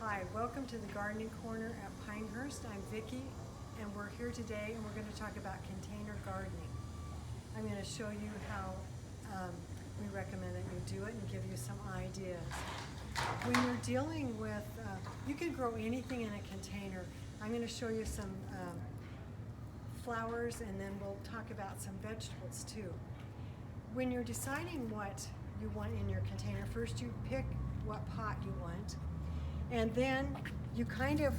Hi, welcome to the Gardening Corner at Pinehurst. I'm Vicki, and we're here today and we're going to talk about container gardening. I'm going to show you how we recommend that you do it and give you some ideas. When you're dealing with, you can grow anything in a container. I'm going to show you some flowers, and then we'll talk about some vegetables too. When you're deciding what you want in your container, first you pick what pot you want, and then you kind of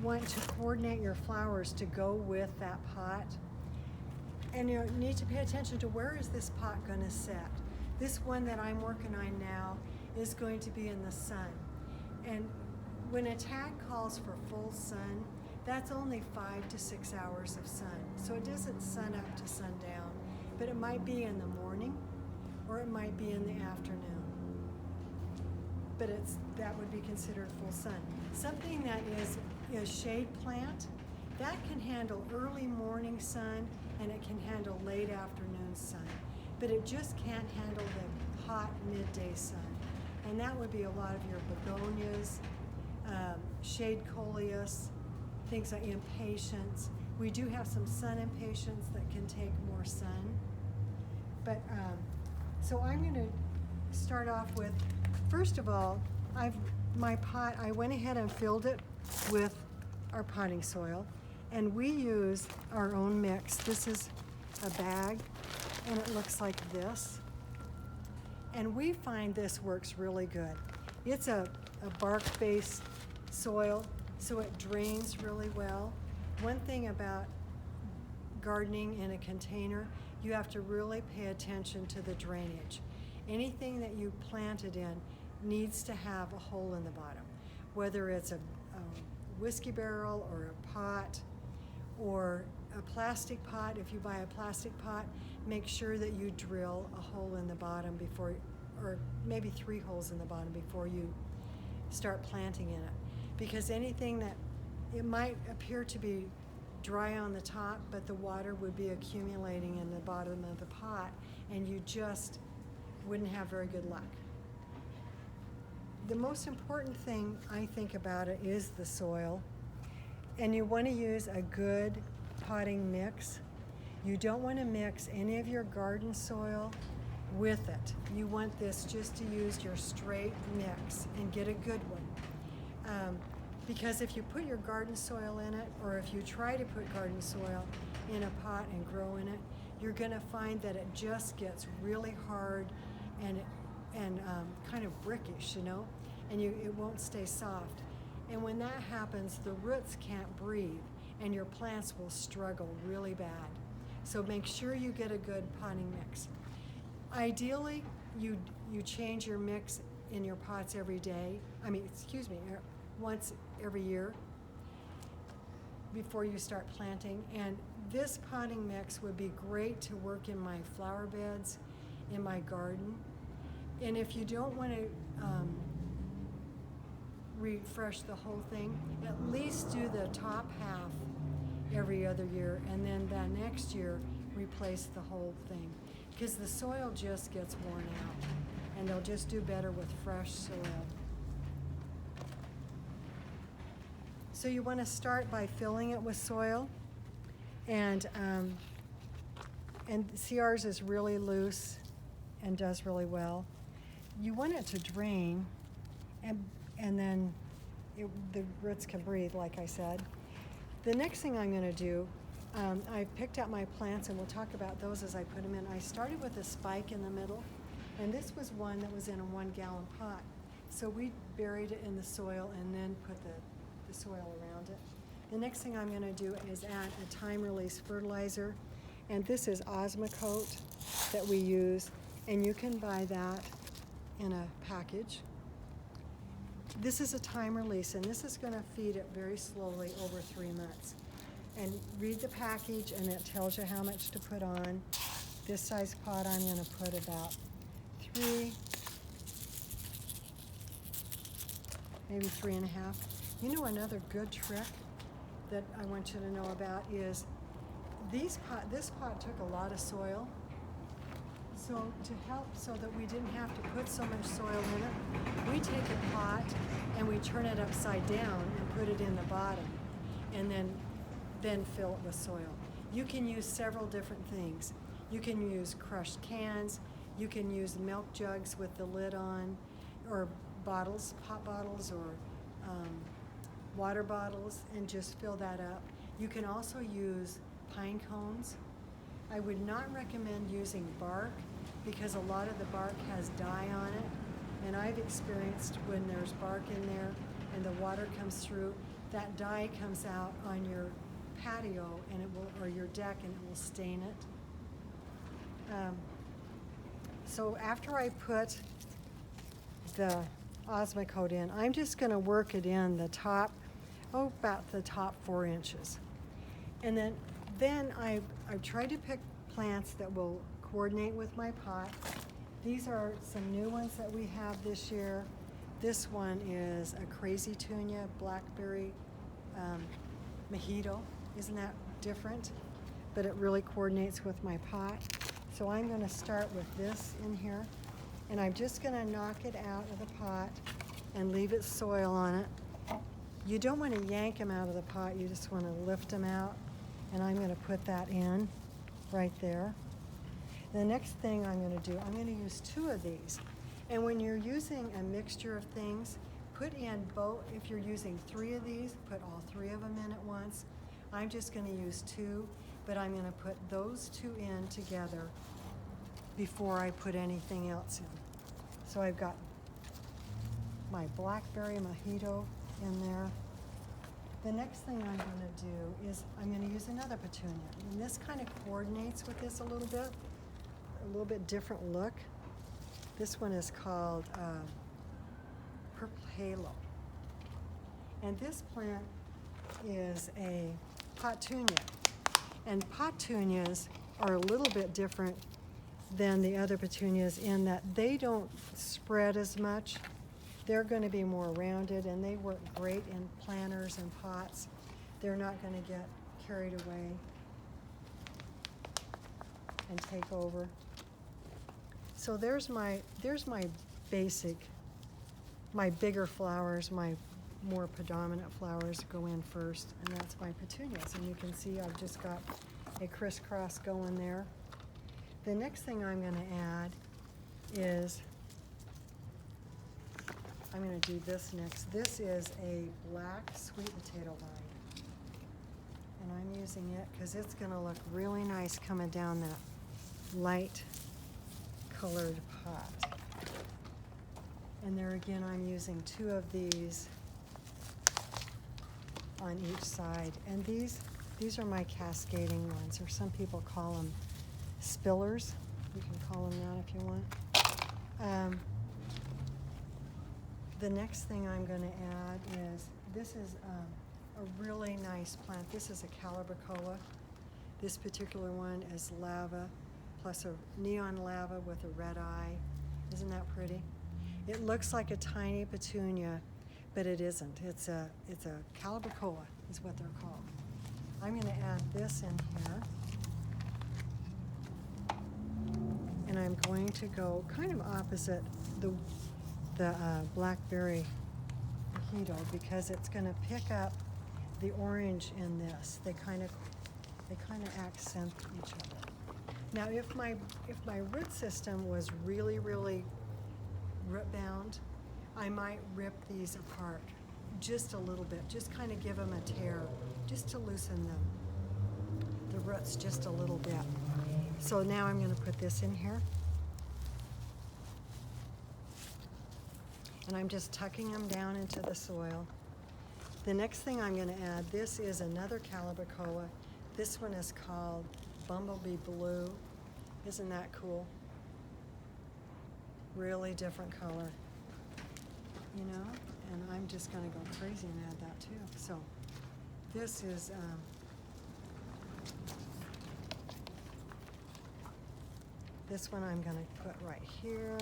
want to coordinate your flowers to go with that pot. And you need to pay attention to where is this pot going to sit. This one that I'm working on now is going to be in the sun. And when a tag calls for full sun, that's only 5 to 6 hours of sun. So it doesn't sun up to sundown, but it might be in the morning or it might be in the afternoon. But that would be considered full sun. Something that is a shade plant, that can handle early morning sun and it can handle late afternoon sun. But it just can't handle the hot midday sun. And that would be a lot of your begonias, shade coleus, things like impatiens. We do have some sun impatiens that can take more sun. But so I'm going to start off with, first of all, my pot, I went ahead and filled it with our potting soil, and we use our own mix. This is a bag, and it looks like this. And we find this works really good. It's a bark-based soil, so it drains really well. One thing about gardening in a container, you have to really pay attention to the drainage. Anything that you plant it in needs to have a hole in the bottom, whether it's a whiskey barrel or a pot or a plastic pot. If you buy a plastic pot, make sure that you drill a hole in the bottom before, or maybe 3 holes in the bottom before you start planting in it. Because anything that, it might appear to be dry on the top, but the water would be accumulating in the bottom of the pot, and you just wouldn't have very good luck. The most important thing I think about it is the soil, and you want to use a good potting mix. You don't want to mix any of your garden soil with it. You want this just to use your straight mix and get a good one. Because if you put your garden soil in it, or if you try to put garden soil in a pot and grow in it, you're going to find that it just gets really hard and kind of brickish, and it won't stay soft. And when that happens, the roots can't breathe, and your plants will struggle really bad. So make sure you get a good potting mix. Ideally, you change your mix in your pots every day. Once every year before you start planting. And this potting mix would be great to work in my flower beds, in my garden. And if you don't want to refresh the whole thing, at least do the top half every other year, and then that next year replace the whole thing, because the soil just gets worn out, and they'll just do better with fresh soil. So you want to start by filling it with soil, and see, ours is really loose and does really well. You want it to drain, and then the roots can breathe, like I said. The next thing I'm going to do, I picked out my plants, and we'll talk about those as I put them in. I started with a spike in the middle, and this was one that was in a 1-gallon pot. So we buried it in the soil and then put the soil around it. The next thing I'm going to do is add a time-release fertilizer, and this is Osmocote that we use, and you can buy that in a package. This is a time release, and this is going to feed it very slowly over 3 months. And read the package, and it tells you how much to put on. This size pot, I'm going to put about 3, maybe 3.5. Another good trick that I want you to know about is this pot took a lot of soil. So to help so that we didn't have to put so much soil in it, we take a pot and we turn it upside down and put it in the bottom, and then fill it with soil. You can use several different things. You can use crushed cans, you can use milk jugs with the lid on, or bottles, pop bottles, or water bottles, and just fill that up. You can also use pine cones. I would not recommend using bark because a lot of the bark has dye on it, and I've experienced when there's bark in there and the water comes through, that dye comes out on your patio and it will, or your deck, and it will stain it. So after I put the Osmocote in, I'm just going to work it in the top, about the top 4 inches. And then I've tried to pick plants that will coordinate with my pot. These are some new ones that we have this year. This one is a Crazy Tunia Blackberry Mojito. Isn't that different? But it really coordinates with my pot. So I'm going to start with this in here, and I'm just going to knock it out of the pot and leave it soil on it. You don't want to yank them out of the pot, you just want to lift them out, and I'm going to put that in right there. The next thing I'm going to do, I'm going to use 2 of these. And when you're using a mixture of things, put in both. If you're using 3 of these, put all 3 of them in at once. I'm just going to use 2, but I'm going to put those 2 in together before I put anything else in. So I've got my Blackberry Mojito in there. The next thing I'm going to do is I'm going to use another petunia. And this kind of coordinates with this a little bit different look. This one is called Purple Halo. And this plant is a potunia. And potunias are a little bit different than the other petunias in that they don't spread as much. They're going to be more rounded, and they work great in planters and pots. They're not going to get carried away and take over. So there's my basic, my bigger flowers, my more predominant flowers go in first, and that's my petunias. And you can see I've just got a crisscross going there. The next thing I'm going to add is, I'm going to do this next. This is a black sweet potato vine. And I'm using it because it's going to look really nice coming down that light colored pot. And there again, I'm using 2 of these on each side. And these are my cascading ones, or some people call them spillers. You can call them that if you want. The next thing I'm going to add is, this is a really nice plant. This is a Calibrachoa. This particular one is lava, plus a neon lava with a red eye. Isn't that pretty? It looks like a tiny petunia, but it isn't. It's a Calibrachoa is what they're called. I'm going to add this in here. And I'm going to go kind of opposite the Blackberry Mojito, because it's going to pick up the orange in this. They kind of accent each other. Now, if my root system was really root bound, I might rip these apart just a little bit, just kind of give them a tear, just to loosen the roots just a little bit. So now I'm going to put this in here. And I'm just tucking them down into the soil. The next thing I'm going to add, this is another Calibrachoa. This one is called Bumblebee Blue. Isn't that cool? Really different color, you know? And I'm just going to go crazy and add that too. So this is this one I'm going to put right here.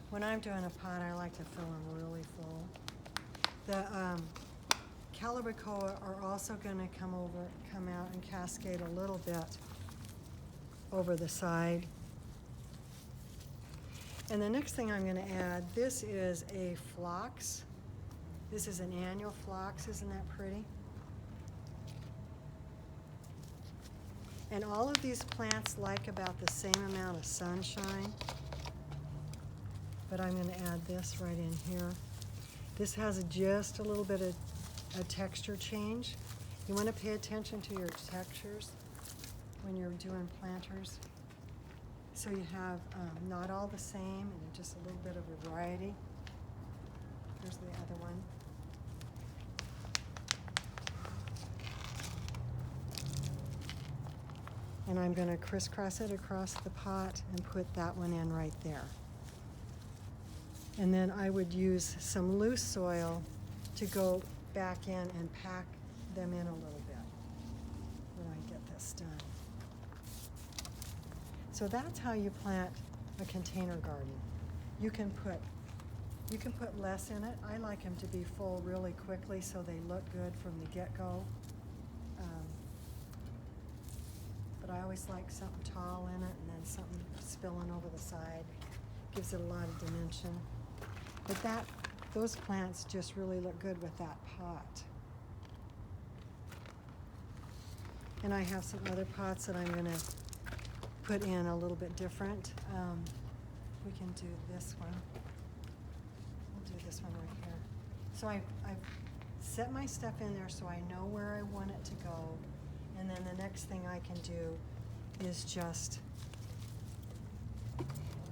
When I'm doing a pot, I like to fill them really full. The Calibrachoa are also going to come out and cascade a little bit over the side. And the next thing I'm going to add, this is a phlox. This is an annual phlox. Isn't that pretty? And all of these plants like about the same amount of sunshine. But I'm going to add this right in here. This has just a little bit of a texture change. You want to pay attention to your textures when you're doing planters. So you have not all the same and just a little bit of a variety. Here's the other one. And I'm going to crisscross it across the pot and put that one in right there. And then I would use some loose soil to go back in and pack them in a little bit when I get this done. So that's how you plant a container garden. You can put less in it. I like them to be full really quickly so they look good from the get-go. But I always like something tall in it and then something spilling over the side. Gives it a lot of dimension. But those plants just really look good with that pot. And I have some other pots that I'm going to put in a little bit different. We can do this one. We'll do this one right here. So I've set my stuff in there so I know where I want it to go. And then the next thing I can do is just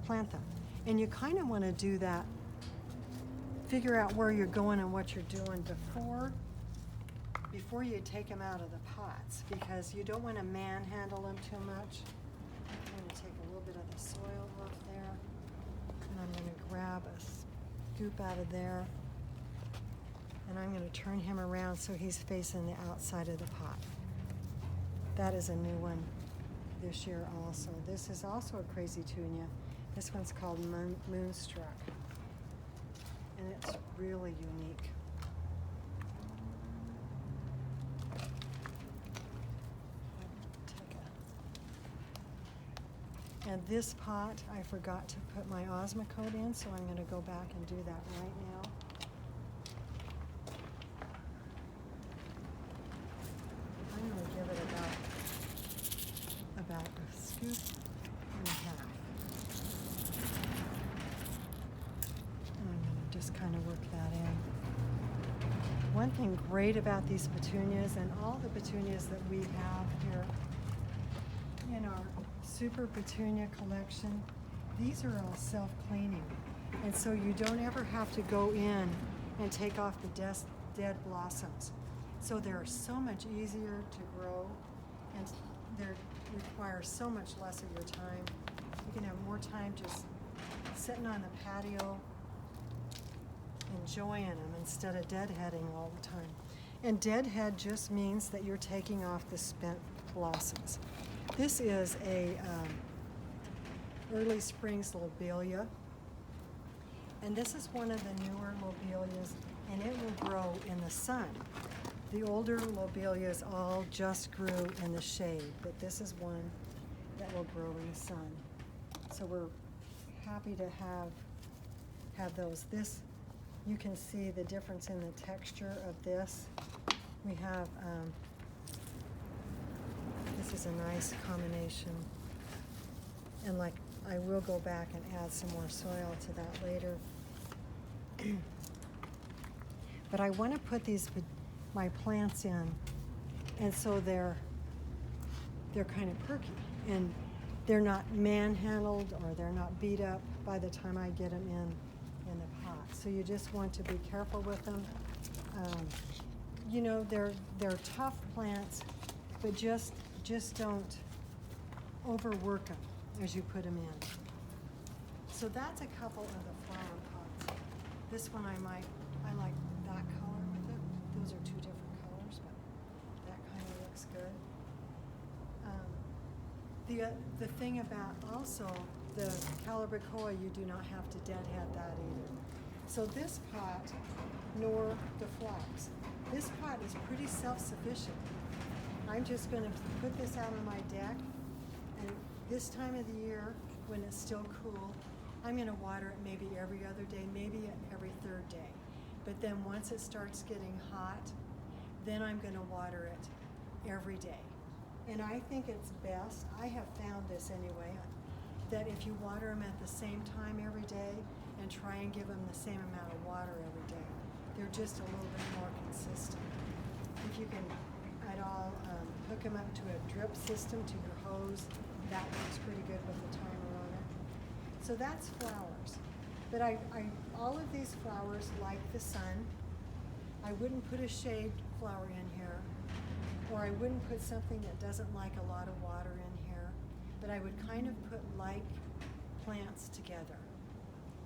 plant them. And you kind of want to do that, figure out where you're going and what you're doing before you take them out of the pots, because you don't want to manhandle them too much. I'm going to take a little bit of the soil off there, and I'm going to grab a scoop out of there, and I'm going to turn him around so he's facing the outside of the pot. That is a new one this year also. This is also a crazy tunia. This one's called Moonstruck, and it's really unique. And this pot, I forgot to put my Osmocote in, so I'm going to go back and do that right now. I'm going to give it about a scoop and a half. And I'm going to just kind of work that in. One thing great about these petunias and all the petunias that we have here in our Super Petunia collection, these are all self-cleaning. And so you don't ever have to go in and take off the dead blossoms. So they're so much easier to grow, and they require so much less of your time. You can have more time just sitting on the patio, enjoying them instead of deadheading all the time. And deadhead just means that you're taking off the spent blossoms. This is a early springs lobelia, and this is one of the newer lobelias, and it will grow in the sun. The older lobelias all just grew in the shade, but this is one that will grow in the sun. So we're happy to have those. This, you can see the difference in the texture of this. We have this is a nice combination, and like I will go back and add some more soil to that later. But I want to put my plants in, and so they're kind of perky, and they're not manhandled or they're not beat up by the time I get them in the pot. So you just want to be careful with them. You know, they're tough plants, but just don't overwork them as you put them in. So that's a couple of the flower pots. This one I like that color with it. Those are two different colors, but that kind of looks good. The thing about also the Calibrachoa, you do not have to deadhead that either. So this pot, nor the phlox, this pot is pretty self-sufficient. I'm just going to put this out on my deck, and this time of the year, when it's still cool, I'm going to water it maybe every other day, maybe every third day. But then once it starts getting hot, then I'm going to water it every day. And I think it's best, I have found this anyway, that if you water them at the same time every day and try and give them the same amount of water every day, they're just a little bit more consistent. If you can at all hook them up to a drip system to your hose, that works pretty good with the timer on it. So that's flowers. But all of these flowers like the sun. I wouldn't put a shade flower in here, or I wouldn't put something that doesn't like a lot of water in here, but I would kind of put like plants together,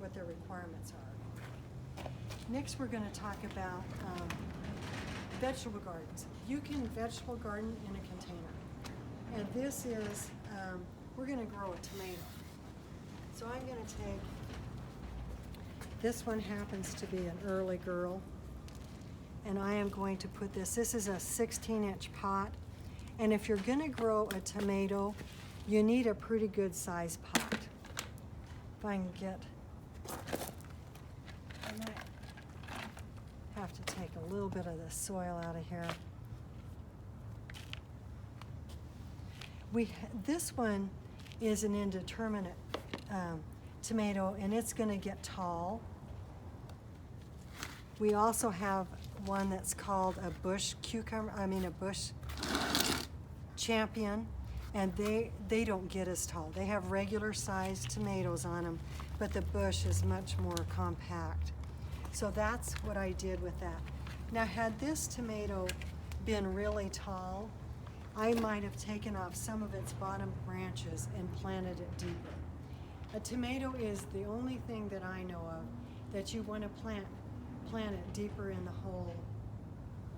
what their requirements are. Next we're going to talk about vegetable gardens. You can vegetable garden in a container. And this is, we're going to grow a tomato. So I'm going to take, this one happens to be an early girl, and I am going to put this is a 16-inch pot. And if you're going to grow a tomato, you need a pretty good size pot. If I can get, I might have to take a little bit of the soil out of here. This one is an indeterminate tomato, and it's going to get tall. We also have one that's called a bush cucumber, a bush champion, and they don't get as tall. They have regular sized tomatoes on them, but the bush is much more compact. So that's what I did with that. Now, had this tomato been really tall, I might have taken off some of its bottom branches and planted it deeper. A tomato is the only thing that I know of that you want to plant it deeper in the hole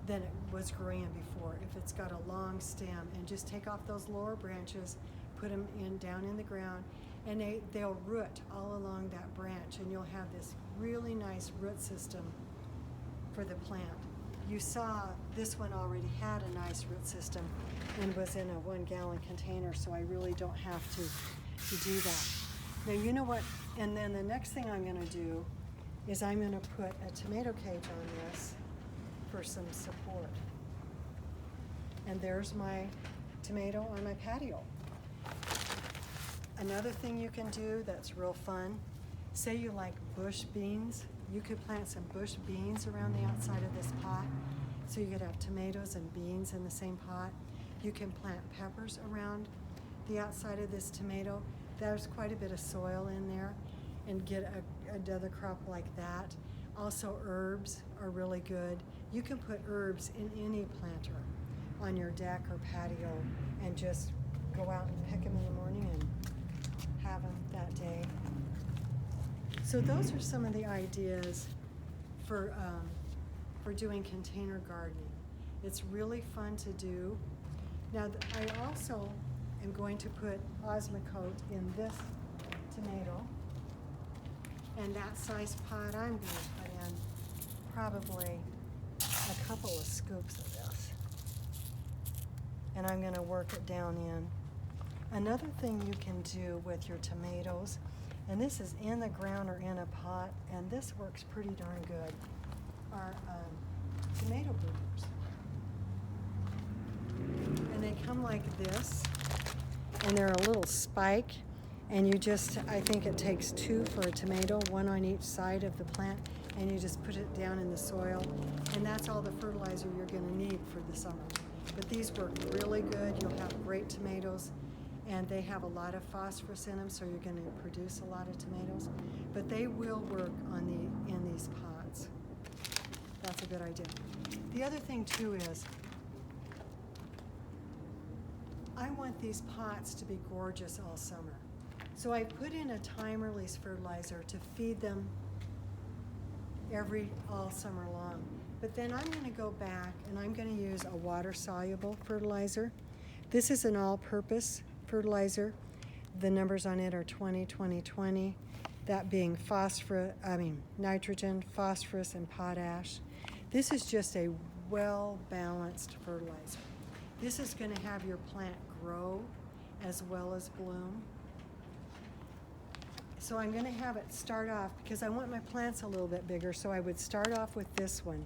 than it was growing in before. If it's got a long stem, and just take off those lower branches, put them down in the ground, and they'll root all along that branch, and you'll have this really nice root system for the plant. You saw this one already had a nice root system and was in a 1-gallon container, so I really don't have to do that. Now, you know what, and then the next thing I'm going to do is I'm going to put a tomato cage on this for some support. And there's my tomato on my patio. Another thing you can do that's real fun, say you like bush beans, you could plant some bush beans around the outside of this pot. So you could have tomatoes and beans in the same pot. You can plant peppers around the outside of this tomato. There's quite a bit of soil in there, and get another crop like that. Also, herbs are really good. You can put herbs in any planter on your deck or patio and just go out and pick them in the morning and have them that day. So those are some of the ideas for doing container gardening. It's really fun to do. Now, I also am going to put Osmocote in this tomato. And that size pot, I'm going to put in probably a couple of scoops of this. And I'm going to work it down in. Another thing you can do with your tomatoes, and this is in the ground or in a pot, and this works pretty darn good, are tomato bloomers. And they come like this, and they're a little spike, and you just, I think it takes 2 for a tomato, 1 on each side of the plant, and you just put it down in the soil, and that's all the fertilizer you're going to need for the summer. But these work really good. You'll have great tomatoes, and they have a lot of phosphorus in them, so you're going to produce a lot of tomatoes. But they will work in these pots. That's a good idea. The other thing too is, I want these pots to be gorgeous all summer. So I put in a time-release fertilizer to feed them all summer long. But then I'm going to go back and I'm going to use a water-soluble fertilizer. This is an all-purpose fertilizer. The numbers on it are 20, 20, 20. That being nitrogen, phosphorus, and potash. This is just a well-balanced fertilizer. This is going to have your plant grow as well as bloom. So I'm going to have it start off, because I want my plants a little bit bigger, so I would start off with this one.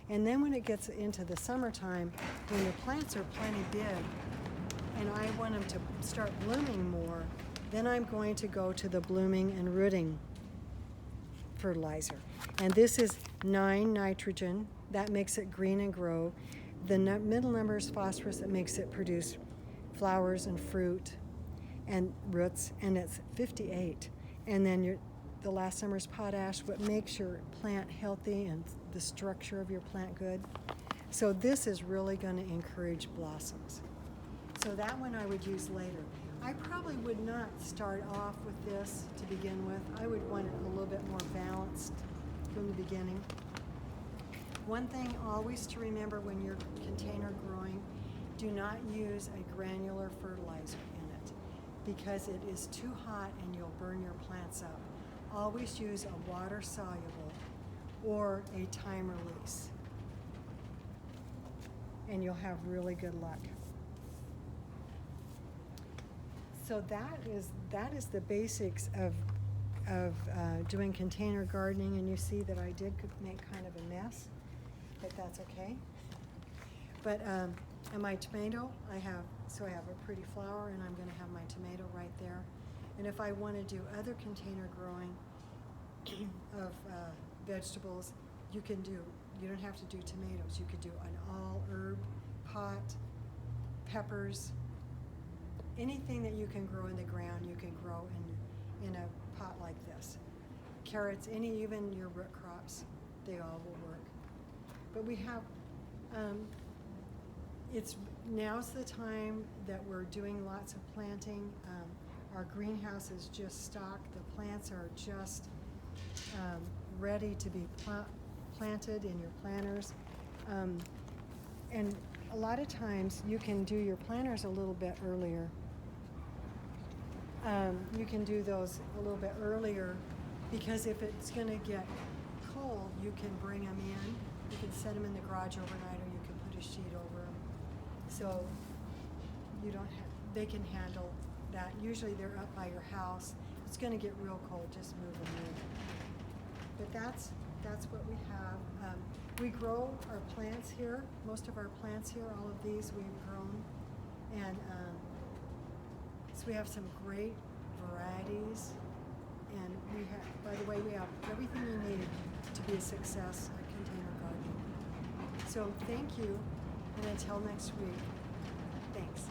And then when it gets into the summertime, when your plants are plenty big, and I want them to start blooming more, then I'm going to go to the blooming and rooting fertilizer. And this is 9 nitrogen. That makes it green and grow. The middle number is phosphorus. That makes it produce flowers and fruit and roots, and it's 58. And then the last number is potash, what makes your plant healthy and the structure of your plant good. So this is really going to encourage blossoms. So that one I would use later. I probably would not start off with this to begin with. I would want it a little bit more balanced from the beginning. One thing always to remember when you're container growing, do not use a granular fertilizer in it, because it is too hot and you'll burn your plants up. Always use a water soluble or a time release, and you'll have really good luck. So that is the basics of doing container gardening, and you see that I did make kind of a mess, but that's okay. But and my tomato, I have a pretty flower, and I'm going to have my tomato right there. And if I want to do other container growing of vegetables, you don't have to do tomatoes. You could do an all herb pot, peppers, anything that you can grow in the ground, you can grow in a pot like this. Carrots, even your root crops, they all will work. But we have, now's the time that we're doing lots of planting. Our greenhouse is just stocked. The plants are just ready to be planted in your planters. And a lot of times you can do your planters a little bit earlier. You can do those a little bit earlier, because if it's going to get cold, you can bring them in. You can set them in the garage overnight, or you can put a sheet over them. So they can handle that. Usually they're up by your house. If it's going to get real cold, just move them in. But that's what we have. We grow our plants here. Most of our plants here, all of these we've grown. And so we have some great varieties. And by the way, we have everything you need to be a success at container gardening. So thank you, and until next week, thanks.